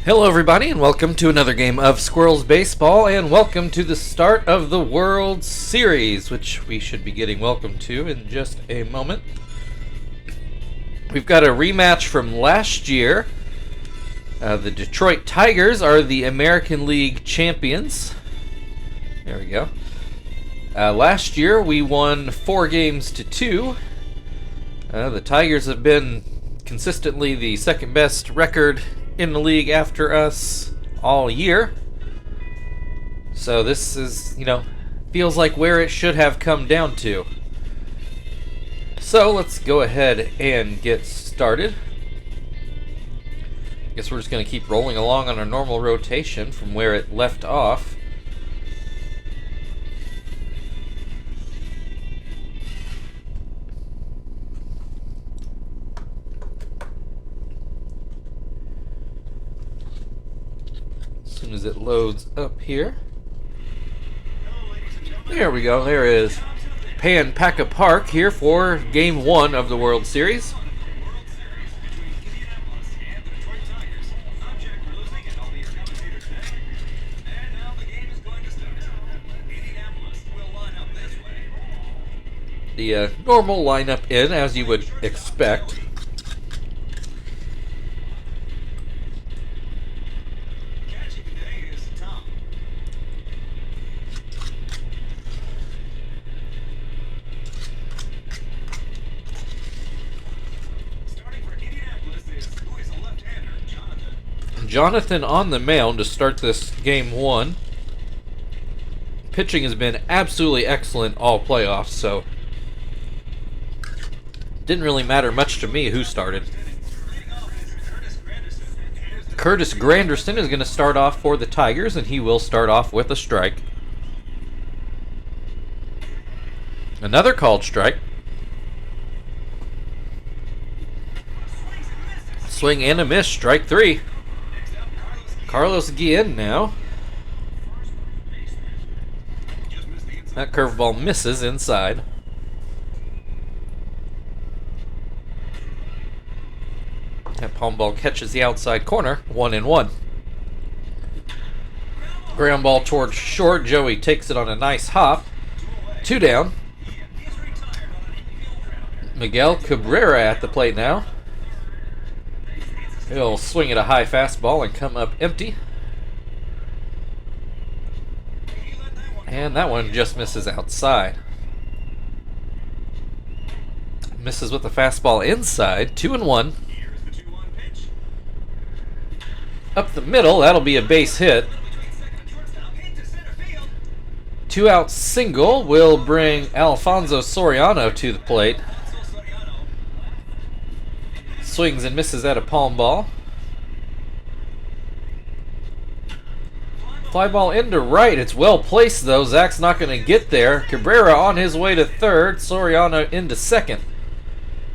Hello everybody and welcome to another game of Squirrels Baseball and welcome to the start of the World Series, which we should be getting welcome to in just a moment. We've got a rematch from last year. The Detroit Tigers are the American League champions. There we go. Last year we won 4-2. The Tigers have been consistently the second best record in the league after us all year. So this is, feels like where it should have come down to. So let's go ahead and get started. I guess we're just going to keep rolling along on our normal rotation from where it left off. As soon as it loads up here. There we go, there it is. Pan-Paca Park here for Game 1 of the World Series. The normal lineup in, as you would expect. Jonathan on the mound to start this Game 1. Pitching has been absolutely excellent all playoffs, so didn't really matter much to me who started. Curtis Granderson is going to start off for the Tigers, and he will start off with a strike. Another called strike. Swing and a miss, strike 3. Carlos Guillen now. That curveball misses inside. That palm ball catches the outside corner, 1-1. Ground ball towards short. Joey takes it on a nice hop. 2 down. Miguel Cabrera at the plate now. He'll swing at a high fastball and come up empty. And that one just misses outside. Misses with the fastball inside, 2-1. Up the middle, that'll be a base hit. 2-out single will bring Alfonso Soriano to the plate. Swings and misses at a palm ball. Fly ball into right. It's well placed though. Zach's not going to get there. Cabrera on his way to third. Soriano into second.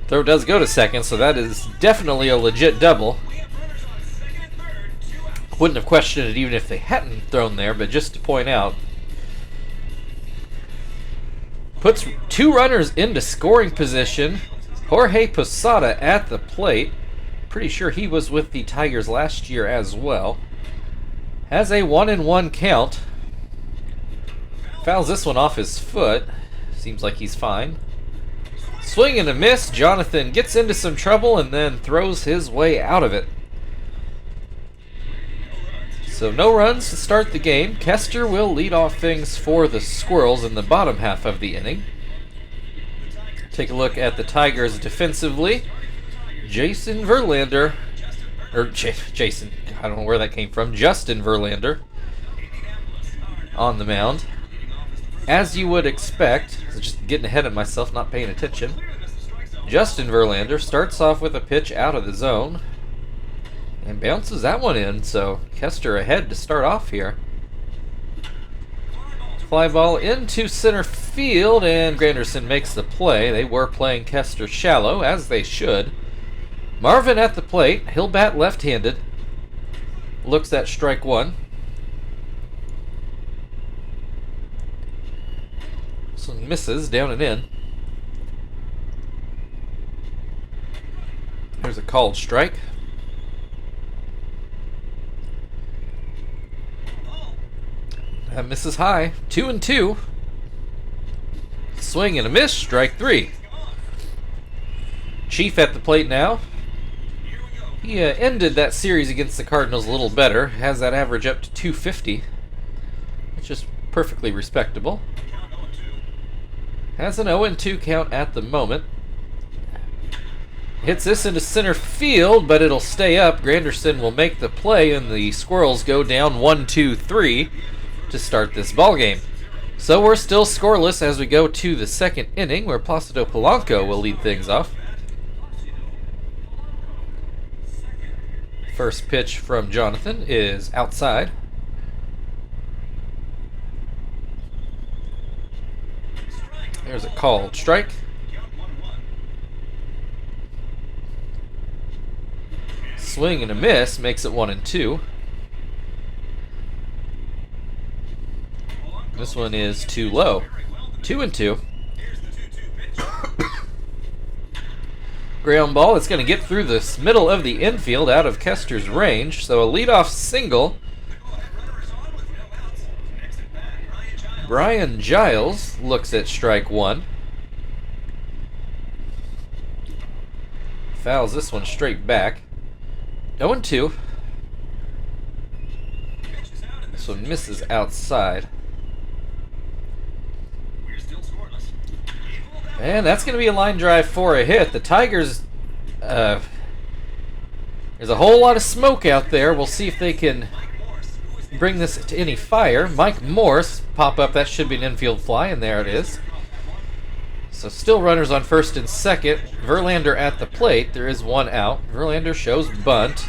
Throw does go to second, so that is definitely a legit double. Wouldn't have questioned it even if they hadn't thrown there, but just to point out. Puts 2 runners into scoring position. Jorge Posada at the plate. Pretty sure he was with the Tigers last year as well. Has a 1-1 count. Fouls this one off his foot. Seems like he's fine. Swing and a miss. Jonathan gets into some trouble and then throws his way out of it. So no runs to start the game. Kester will lead off things for the Squirrels in the bottom half of the inning. Take a look at the Tigers defensively. Jason Verlander, or Jason, I don't know where that came from. Justin Verlander on the mound. As you would expect, just getting ahead of myself, not paying attention. Justin Verlander starts off with a pitch out of the zone and bounces that one in, so Kester ahead to start off here. Fly ball into center field, and Granderson makes the play. They were playing Kester shallow, as they should. Marvin at the plate. He'll bat left-handed. Looks at strike 1. So misses down and in. There's a called strike. That misses high. 2-2. Swing and a miss. Strike 3. Chief at the plate now. He ended that series against the Cardinals a little better. Has that average up to 250. Which is perfectly respectable. Has an 0-2 count at the moment. Hits this into center field, but it'll stay up. Granderson will make the play, and the Squirrels go down 1-2-3 to start this ball game. So we're still scoreless as we go to the second inning, where Placido Polanco will lead things off. First pitch from Jonathan is outside. There's a called strike. Swing and a miss makes it 1-2. This one is too low. 2-2. Ground ball. It's going to get through the middle of the infield out of Kester's range. So a leadoff single. Brian Giles looks at strike 1. Fouls this one straight back. 0-2. This one misses outside. And that's going to be a line drive for a hit. The Tigers, there's a whole lot of smoke out there. We'll see if they can bring this to any fire. Mike Morse pop up. That should be an infield fly, and there it is. So still runners on first and second. Verlander at the plate. There is one out. Verlander shows bunt.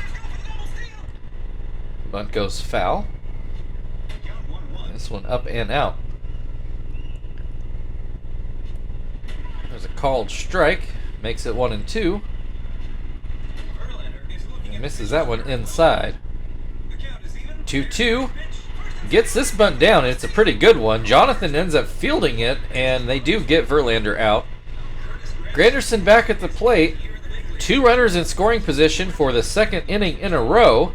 Bunt goes foul. This one up and out. There's a called strike. Makes it 1-2. And misses that one inside. 2-2. Gets this bunt down, and it's a pretty good one. Jonathan ends up fielding it, and they do get Verlander out. Granderson back at the plate. 2 runners in scoring position for the second inning in a row,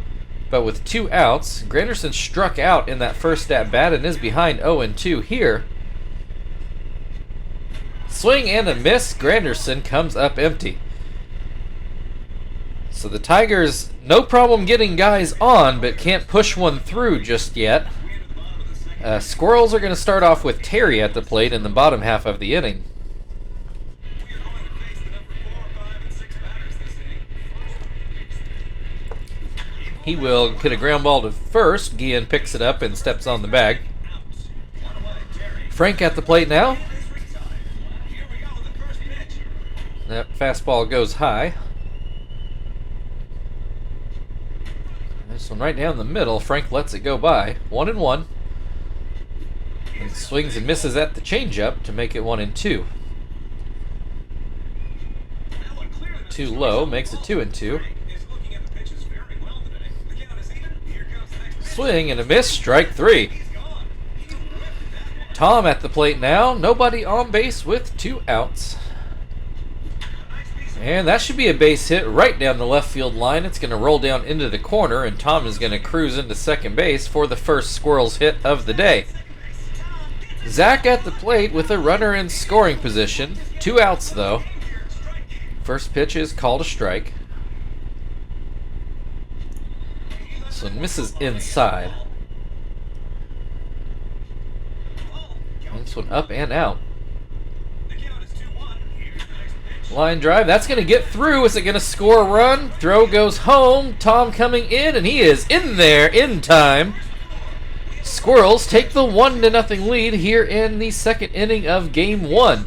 but with 2 outs. Granderson struck out in that first at-bat and is behind 0-2 here. Swing and a miss. Granderson comes up empty. So the Tigers, no problem getting guys on, but can't push one through just yet. Squirrels are going to start off with Terry at the plate in the bottom half of the inning. He will hit a ground ball to first. Guillen picks it up and steps on the bag. Frank at the plate now. That fastball goes high. This one right down the middle. Frank lets it go by. 1-1. And swings and misses at the changeup to make it 1-2. Too low, makes it 2-2. Swing and a miss, strike 3. Tom at the plate now. Nobody on base with 2 outs. And that should be a base hit right down the left field line. It's going to roll down into the corner, and Tom is going to cruise into second base for the first Squirrels hit of the day. Zach at the plate with a runner in scoring position. 2 outs, though. First pitch is called a strike. So misses inside. This one up and out. Line drive, that's going to get through. Is it going to score a run? Throw goes home. Tom coming in, and he is in there in time. Squirrels take the 1-0 lead here in the second inning of Game 1.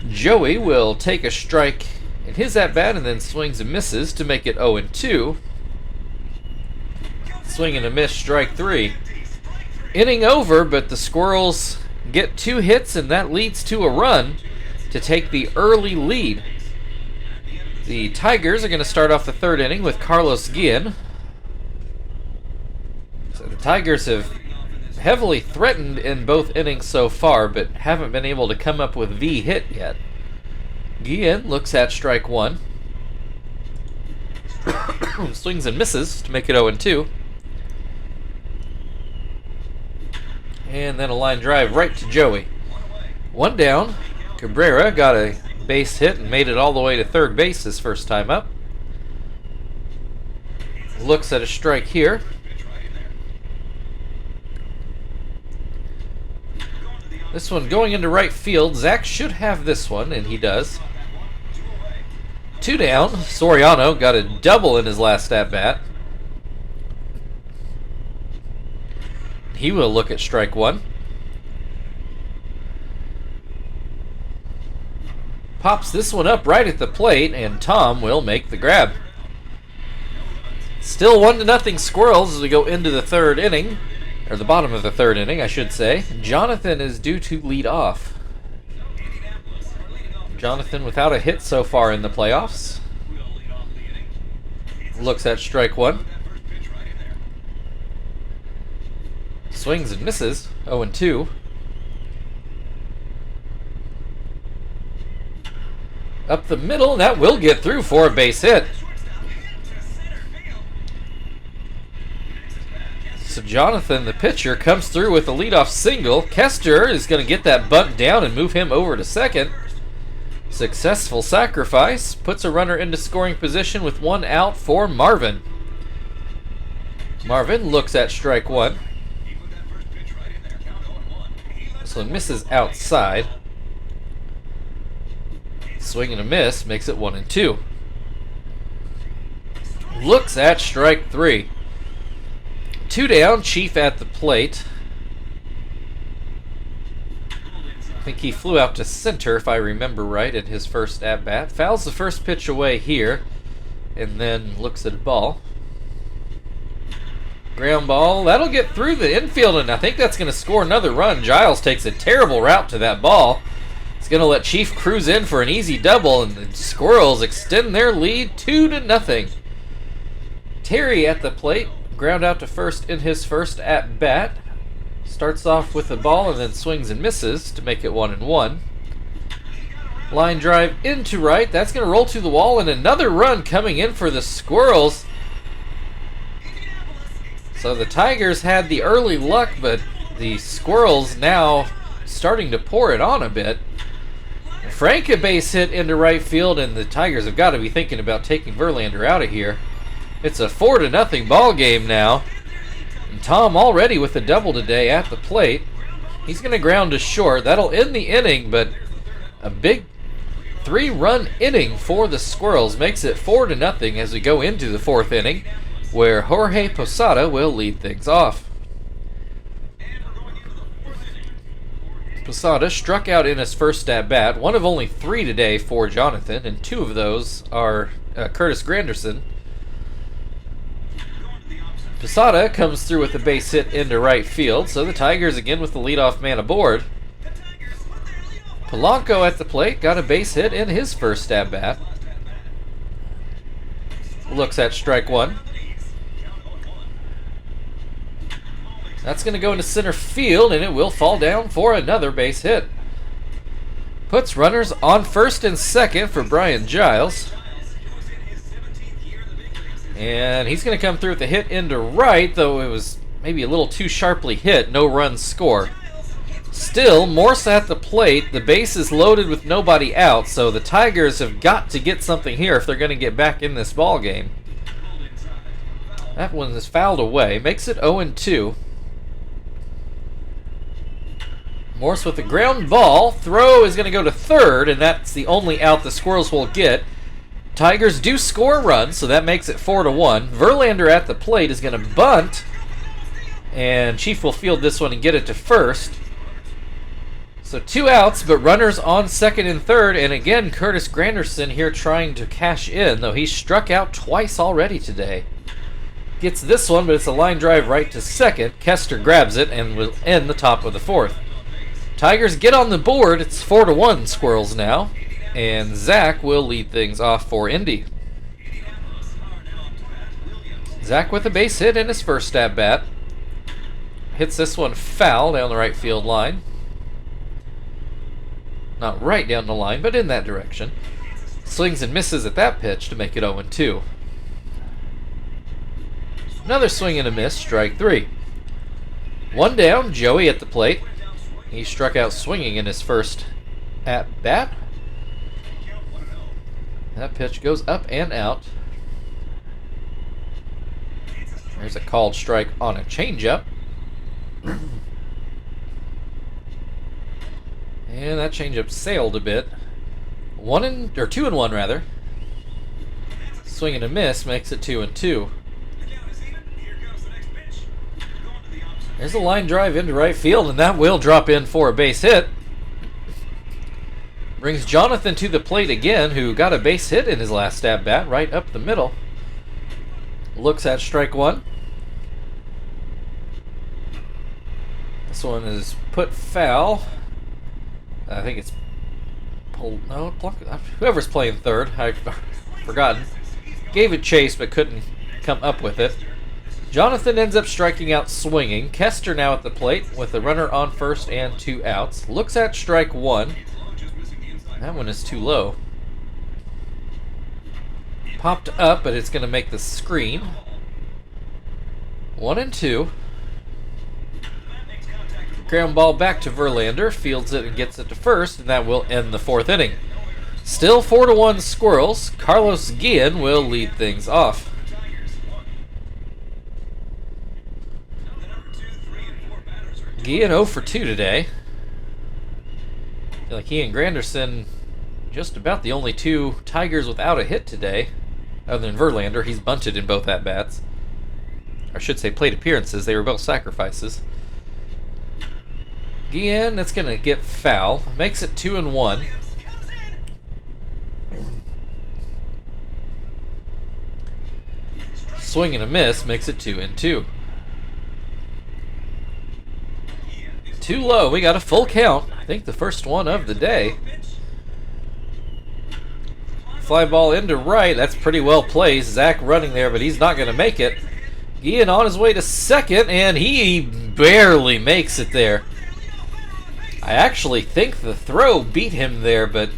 Joey will take a strike in his at-bat and then swings and misses to make it 0-2. Swing and a miss, strike 3. Inning over, but the Squirrels get 2 hits, and that leads to a run to take the early lead. The Tigers are going to start off the third inning with Carlos Guillen. So the Tigers have heavily threatened in both innings so far, but haven't been able to come up with the hit yet. Guillen looks at strike 1. Swings and misses to make it 0-2. And then a line drive right to Joey. One down. Cabrera got a base hit and made it all the way to third base his first time up. Looks at a strike here. This one going into right field. Zach should have this one, and he does. Two down. Soriano got a double in his last at-bat. He will look at strike one. Pops this one up right at the plate, and Tom will make the grab. Still 1-0 Squirrels as we go into the third inning. Or the bottom of the third inning, I should say. Jonathan is due to lead off. Jonathan without a hit so far in the playoffs. Looks at strike one. Swings and misses. 0-2. Up the middle, and that will get through for a base hit. So Jonathan, the pitcher, comes through with a leadoff single. Kester is going to get that bunt down and move him over to second. Successful sacrifice. Puts a runner into scoring position with one out for Marvin. Marvin looks at strike one. This one misses outside. Swing and a miss makes it 1-2. Looks at strike three. Two down, Chief at the plate. I think he flew out to center, if I remember right, in his first at-bat. Fouls the first pitch away here, and then looks at a ball. Ground ball. That'll get through the infield, and I think that's going to score another run. Giles takes a terrible route to that ball. It's going to let Chief cruise in for an easy double, and the Squirrels extend their lead 2-0. Terry at the plate. Ground out to first in his first at-bat. Starts off with the ball and then swings and misses to make it 1-1. Line drive into right. That's going to roll to the wall, and another run coming in for the Squirrels. So the Tigers had the early luck, but the Squirrels now starting to pour it on a bit. Frank a base hit into right field, and the Tigers have got to be thinking about taking Verlander out of here. It's a 4-0 ball game now. And Tom already with a double today at the plate. He's going to ground to short. That'll end the inning, but a big 3-run inning for the Squirrels makes it 4-0 as we go into the fourth inning, where Jorge Posada will lead things off. Posada struck out in his first at-bat, one of only 3 today for Jonathan, and 2 of those are Curtis Granderson. Posada comes through with a base hit into right field, so the Tigers again with the leadoff man aboard. Polanco at the plate got a base hit in his first at-bat. Looks at strike one. That's going to go into center field, and it will fall down for another base hit. Puts runners on first and second for Brian Giles. And he's going to come through with a hit into right, though it was maybe a little too sharply hit. No runs score. Still, Morse at the plate. The base is loaded with nobody out, so the Tigers have got to get something here if they're going to get back in this ball game. That one is fouled away. Makes it 0-2. Morse with a ground ball. Throw is going to go to third, and that's the only out the Squirrels will get. Tigers do score a run, so that makes it 4-1. Verlander at the plate is going to bunt, and Chief will field this one and get it to first. So 2 outs, but runners on second and third, and again Curtis Granderson here trying to cash in, though he's struck out twice already today. Gets this one, but it's a line drive right to second. Kester grabs it and will end the top of the fourth. Tigers get on the board. It's 4-1 Squirrels now. And Zach will lead things off for Indy. Zach with a base hit in his first at-bat. Hits this one foul down the right field line. Not right down the line, but in that direction. Swings and misses at that pitch to make it 0-2. Another swing and a miss, strike three. One down, Joey at the plate. He struck out swinging in his first at bat. That pitch goes up and out. There's a called strike on a changeup. And that changeup sailed a bit. 2-1 rather. Swing and a miss makes it 2-2. There's a line drive into right field, and that will drop in for a base hit. Brings Jonathan to the plate again, who got a base hit in his last at-bat, right up the middle. Looks at strike one. This one is put foul. I think it's whoever's playing third. I've forgotten. Gave it chase but couldn't come up with it. Jonathan ends up striking out swinging. Kester now at the plate with a runner on first and 2 outs. Looks at strike one. That one is too low. Popped up, but it's going to make the screen. 1-2. Ground ball back to Verlander. Fields it and gets it to first, and that will end the 4th inning. Still 4-1 Squirrels. Carlos Guillen will lead things off. Guillen 0 for 2 today. I feel like he and Granderson just about the only 2 Tigers without a hit today. Other than Verlander, he's bunted in both at-bats. I should say plate appearances. They were both sacrifices. Guillen, that's going to get foul. Makes it 2-1. Swing and a miss makes it 2-2. Too low. We got a full count. I think the first one of the day. Fly ball into right. That's pretty well placed. Zach running there, but he's not going to make it. Guillen on his way to second, and he barely makes it there. I actually think the throw beat him there, but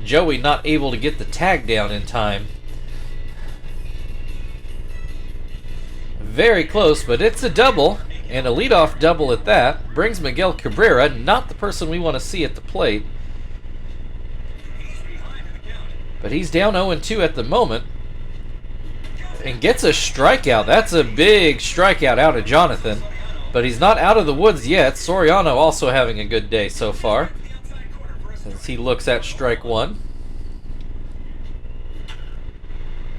Joey not able to get the tag down in time. Very close, but it's a double, and a leadoff double at that. Brings Miguel Cabrera, not the person we want to see at the plate. But he's down 0-2 at the moment. And gets a strikeout. That's a big strikeout out of Jonathan. But he's not out of the woods yet. Soriano also having a good day so far, as he looks at strike one.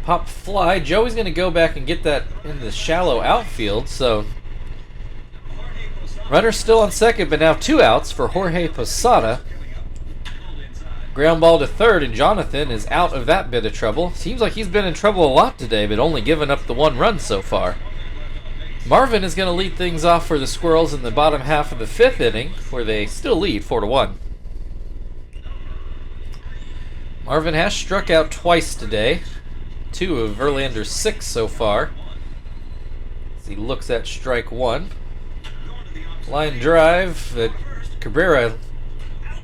Pop fly. Joey's going to go back and get that in the shallow outfield. So runner still on second, but now 2 outs for Jorge Posada. Ground ball to third, and Jonathan is out of that bit of trouble. Seems like he's been in trouble a lot today, but only given up the 1 run so far. Marvin is going to lead things off for the Squirrels in the bottom half of the 5th inning, where they still lead 4-1. Marvin has struck out twice today. 2 of Verlander's 6 so far. As he looks at strike one. Line drive that Cabrera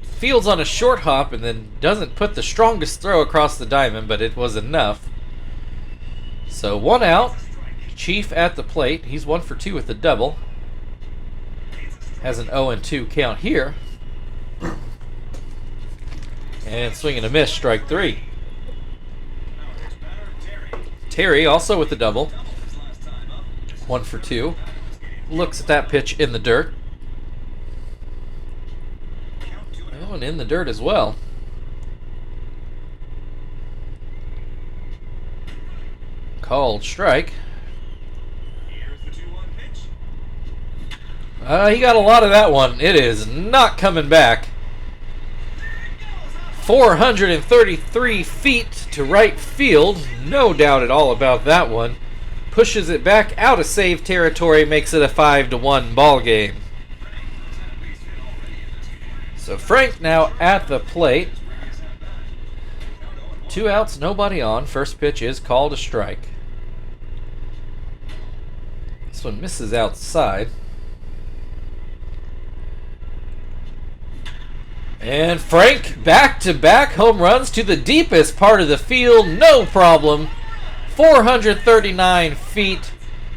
fields on a short hop and then doesn't put the strongest throw across the diamond, but it was enough. So 1 out. Chief at the plate. He's 1 for 2 with the double. Has an 0-2 count here. And swing and a miss, strike 3. Terry also with the double. 1 for 2. Looks at that pitch in the dirt. That one in the dirt as well. Called strike. He got a lot of that one. It is not coming back. 433 feet to right field. No doubt at all about that one. Pushes it back out of save territory, makes it a 5-1 ball game. So Frank now at the plate. 2 outs, nobody on. First pitch is called a strike. This one misses outside. And Frank, back-to-back home runs to the deepest part of the field, no problem. 439 feet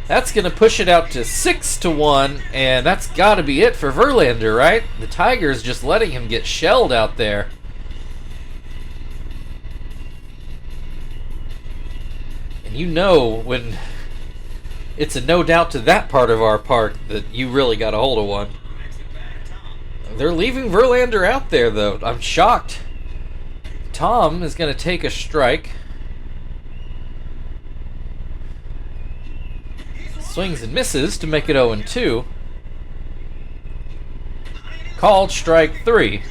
That's going to push it out to 6-1, and that's got to be it for Verlander, right? The Tigers just letting him get shelled out there. And you know when it's a no doubt to that part of our park that you really got a hold of one. They're leaving Verlander out there, though. I'm shocked. Tom is going to take a strike. Swings and misses to make it 0-2. Called strike 3.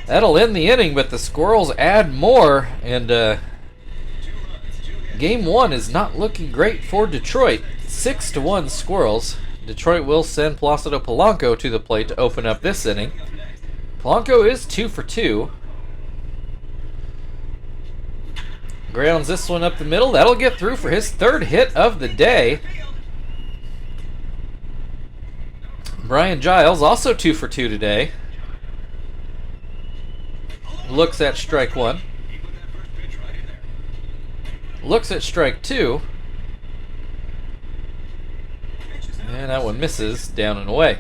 That'll end the inning, but the Squirrels add more, and game 1 is not looking great for Detroit. 6-1 Squirrels. Detroit will send Placido Polanco to the plate to open up this inning. Polanco is 2 for 2. Grounds this one up the middle. That'll get through for his 3rd hit of the day. Brian Giles also 2 for 2 today. Looks at strike 1. Looks at strike 2. And that one misses, down and away.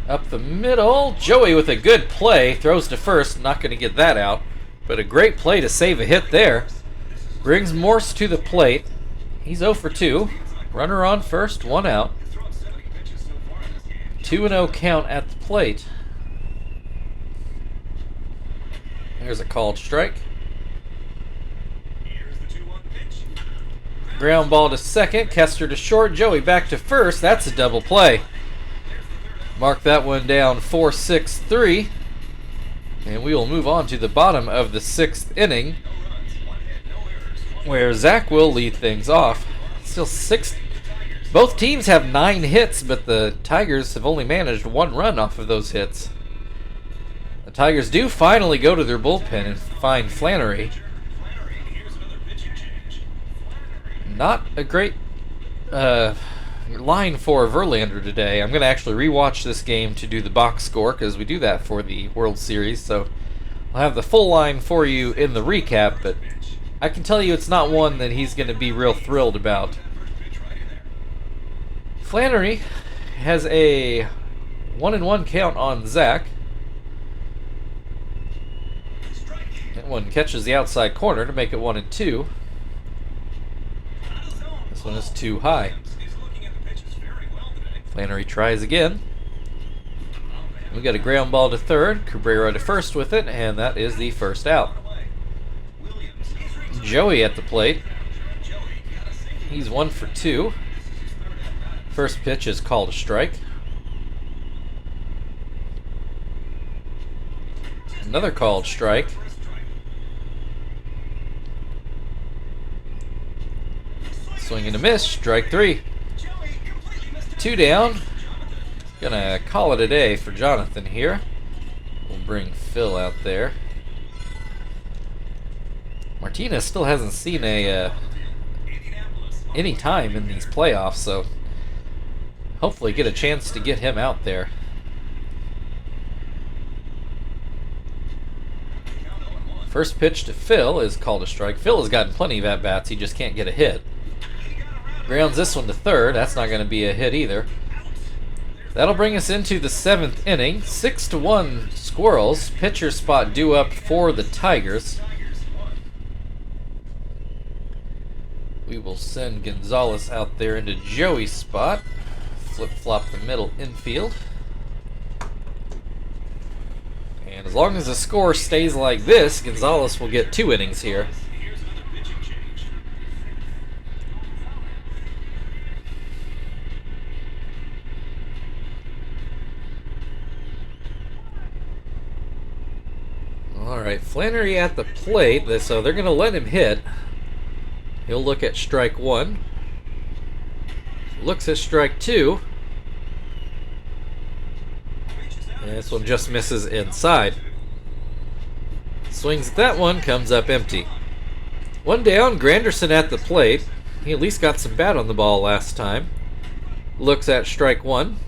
Up the middle, Joey with a good play. Throws to first, not going to get that out. But a great play to save a hit there. Brings Morse to the plate. He's 0 for 2. Runner on first, 1 out. 2-0 count at the plate. There's a called strike. Ground ball to second, Kester to short, Joey back to first. That's a double play. Mark that one down, 4-6-3. And we will move on to the bottom of the 6th inning, where Zach will lead things off. Still 6. Both teams have 9 hits, but the Tigers have only managed 1 run off of those hits. The Tigers do finally go to their bullpen and find Flannery. Not a great line for Verlander today. I'm going to actually rewatch this game to do the box score, because we do that for the World Series. So I'll have the full line for you in the recap, but I can tell you it's not one that he's going to be real thrilled about. Flannery has a 1-1 count on Zach. That one catches the outside corner to make it 1-2. This one is too high. Flannery tries again. We got a ground ball to third, Cabrera to first with it, and that is the first out. Joey at the plate. He's 1 for 2. First pitch is called a strike. Another called strike. Swing and a miss, strike 3. 2 down. Gonna call it a day for Jonathan here. We'll bring Phil out there. Martinez still hasn't seen any time in these playoffs, so hopefully get a chance to get him out there. First pitch to Phil is called a strike. Phil has gotten plenty of at-bats, he just can't get a hit. Grounds this one to third. That's not going to be a hit either. That'll bring us into the 7th inning. 6-1 Squirrels. Pitcher spot due up for the Tigers. We will send Gonzalez out there into Joey's spot. Flip-flop the middle infield. And as long as the score stays like this, Gonzalez will get 2 innings here. Alright, Flannery at the plate, so they're going to let him hit. He'll look at strike 1. Looks at strike 2. And this one just misses inside. Swings at that one, comes up empty. 1 down, Granderson at the plate. He at least got some bat on the ball last time. Looks at strike 1.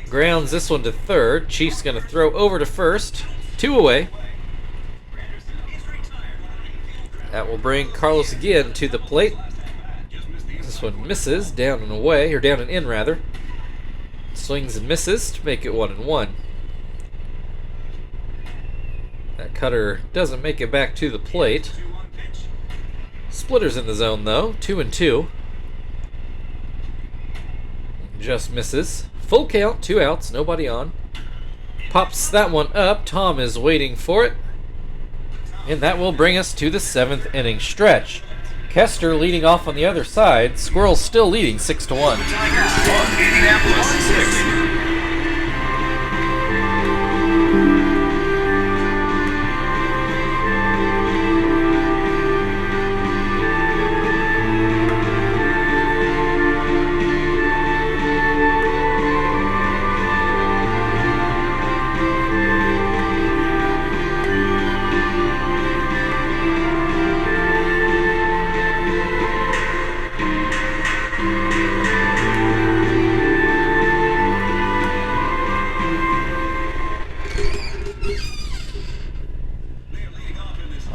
Grounds this one to third. Chief's going to throw over to first. 2 away. That will bring Carlos again to the plate. This one misses, down and away, or down and in rather. Swings and misses to make it 1-1. That cutter doesn't make it back to the plate. Splitter's in the zone though, 2-2. Just misses. Full count, 2 outs, nobody on. Pops that one up. Tom is waiting for it. And that will bring us to the 7th inning stretch. Kester leading off on the other side. Squirrels still leading 6-1. Indianapolis 6.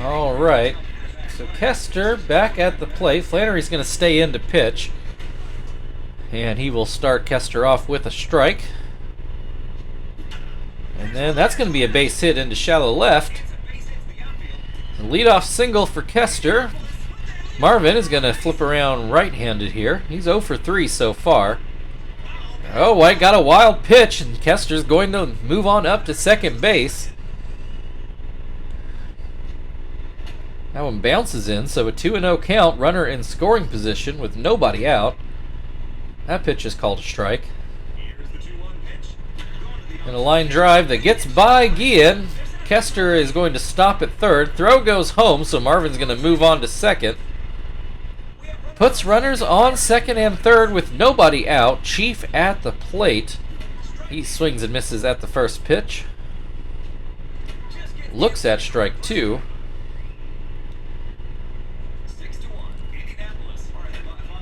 Alright, so Kester back at the plate. Flannery's going to stay in to pitch. And he will start Kester off with a strike. And then that's going to be a base hit into shallow left. The leadoff single for Kester. Marvin is going to flip around right-handed here. He's 0 for 3 so far. Oh, White got a wild pitch, and Kester's going to move on up to second base. That one bounces in, so a 2-0 count, runner in scoring position with nobody out. That pitch is called a strike. And a line drive that gets by Guillen. Kester is going to stop at third. Throw goes home, so Marvin's going to move on to second. Puts runners on second and third with nobody out. Chief at the plate. He swings and misses at the first pitch. Looks at strike 2.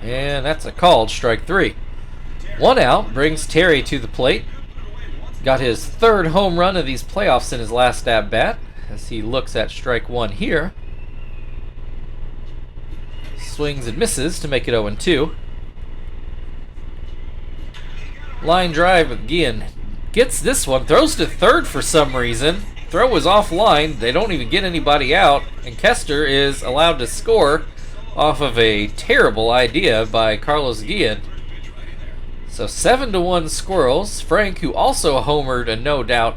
And that's a called strike 3. 1 out brings Terry to the plate. Got his 3rd home run of these playoffs in his last at-bat as he looks at strike 1 here. Swings and misses to make it 0-2. Line drive with Guillen. Gets this one, throws to third for some reason. Throw was offline. They don't even get anybody out, and Kester is allowed to score off of a terrible idea by Carlos Guillen. So 7-1 Squirrels. Frank, who also homered a no-doubt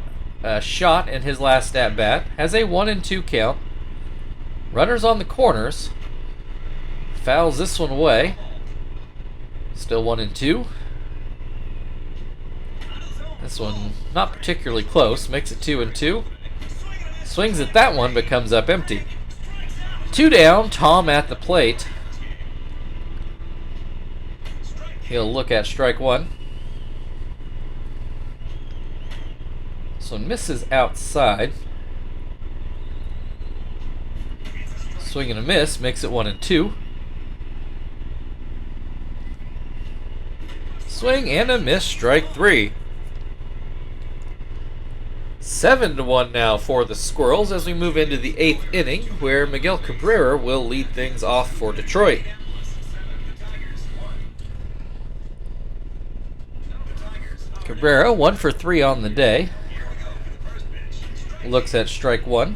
shot in his last at-bat, has a 1-2 count. Runners on the corners. Fouls this one away. Still 1-2. This one not particularly close. Makes it 2-2. Swings at that one, but comes up empty. 2 down, Tom at the plate. He'll look at strike 1. This one misses outside. Swing and a miss, makes it 1-2. Swing and a miss, strike 3. 7-1 now for the Squirrels as we move into the 8th inning, where Miguel Cabrera will lead things off for Detroit. Cabrera 1 for 3 on the day. Looks at strike 1.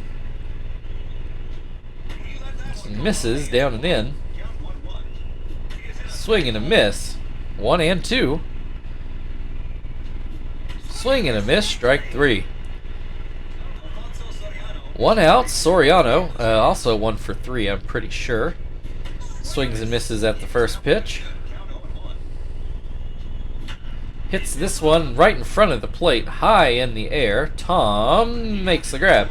Misses down and in. Swing and a miss. 1-2. Swing and a miss, strike 3. 1 out, Soriano, also 1 for 3, I'm pretty sure. Swings and misses at the first pitch. Hits this one right in front of the plate, high in the air. Tom makes the grab.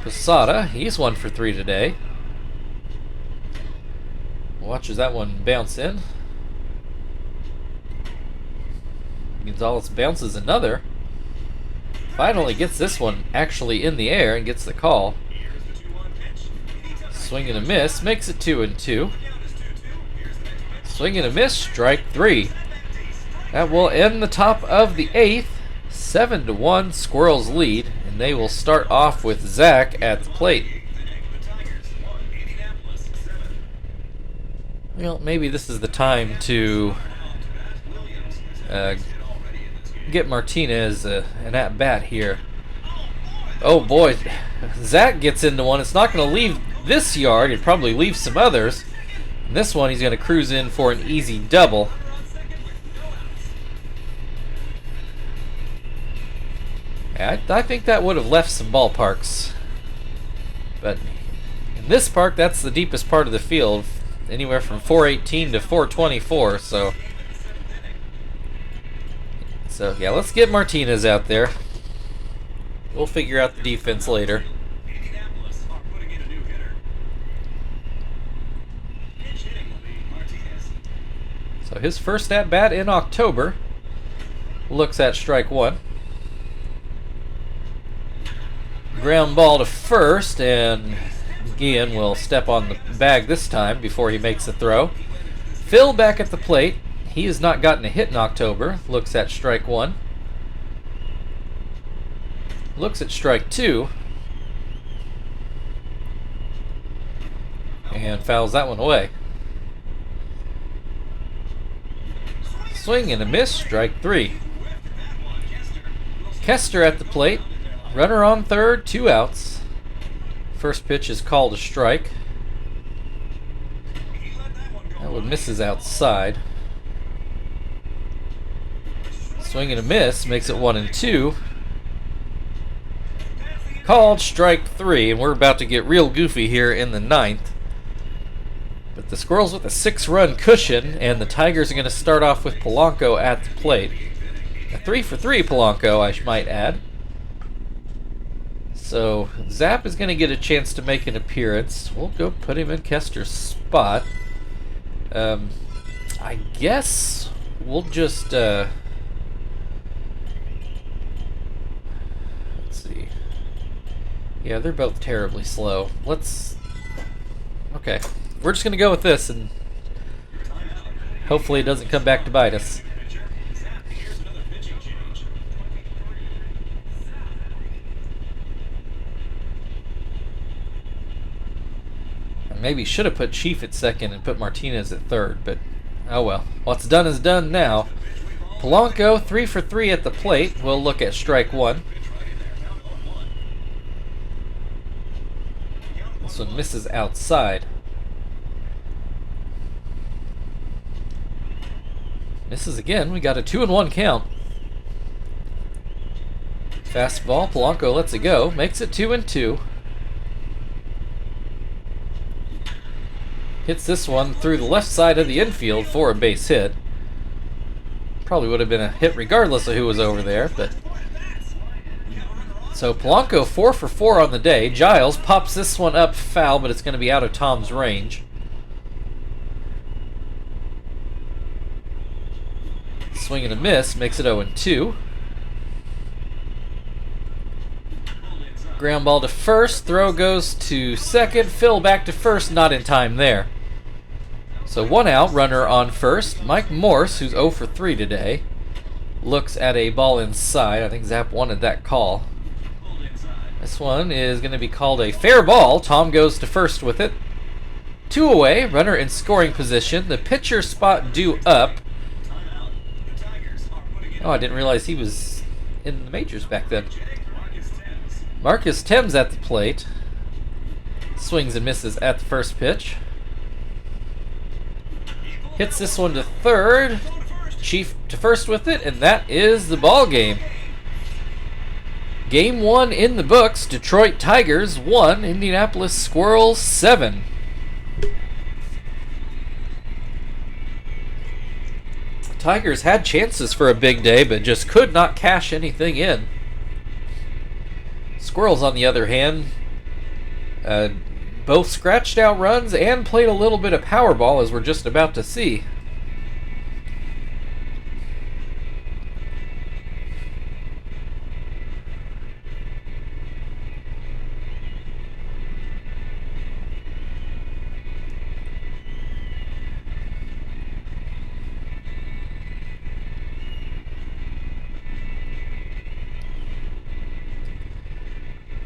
Posada, he's 1 for 3 today. Watches that one bounce in. Gonzalez bounces another. Finally gets this one actually in the air and gets the call. Swing and a miss, makes it 2-2. Swing and a miss, strike 3. That will end the top of the 8th. 7-1 Squirrels lead, and they will start off with Zach at the plate. Well, maybe this is the time to get Martinez an at-bat here. Oh boy, Zach gets into one. It's not going to leave this yard. It probably leaves some others. And this one he's going to cruise in for an easy double. I think that would have left some ballparks. But in this park, that's the deepest part of the field. Anywhere from 418 to 424, so yeah, let's get Martinez out there. We'll figure out the defense later. So his first at-bat in October. Looks at strike one. Ground ball to first, and Guillen will step on the bag this time before he makes the throw. Phil back at the plate. He has not gotten a hit in October. Looks at strike one. Looks at strike two. And fouls that one away. Swing and a miss, strike three. Kester at the plate. Runner on third, 2 outs. First pitch is called a strike. That one misses outside. Swing and a miss makes it 1-2. Called strike three, and we're about to get real goofy here in the 9th. But the Squirrels with a 6-run cushion, and the Tigers are going to start off with Polanco at the plate. A 3-for-3 Polanco, I might add. So Zap is going to get a chance to make an appearance. We'll go put him in Kester's spot. I guess we'll just let's see. Yeah, they're both terribly slow. Okay, we're just going to go with this, and hopefully it doesn't come back to bite us. Maybe should have put Chief at second and put Martinez at third, but oh well. What's done is done now. Polanco, 3-for-3 at the plate. We'll look at strike one. This one misses outside. Misses again. We got a 2-1 count. Fastball. Polanco lets it go. Makes it 2-2. Hits this one through the left side of the infield for a base hit. Probably would have been a hit regardless of who was over there, but so Polanco 4-for-4 on the day. Giles pops this one up foul, but it's going to be out of Tom's range. Swing and a miss makes it 0-2. Ground ball to first. Throw goes to second. Phil back to first. Not in time there. So 1 out. Runner on first. Mike Morse, who's 0-for-3 today, looks at a ball inside. I think Zap wanted that call. This one is going to be called a fair ball. Tom goes to first with it. 2 away. Runner in scoring position. The pitcher spot due up. Oh, I didn't realize he was in the majors back then. Marcus Thames at the plate. Swings and misses at the first pitch. Hits this one to third. Chief to first with it, and that is the ball game. Game 1 in the books. Detroit Tigers 1, Indianapolis Squirrels 7. Tigers had chances for a big day, but just could not cash anything in. Squirrels, on the other hand, both scratched out runs and played a little bit of power ball, as we're just about to see.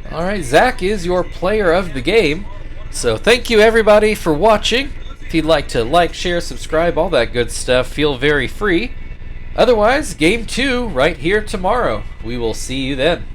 Alright, Zach is your player of the game. So thank you everybody for watching. If you'd like to like, share, subscribe, all that good stuff, feel very free. Otherwise, Game 2 right here tomorrow. We will see you then.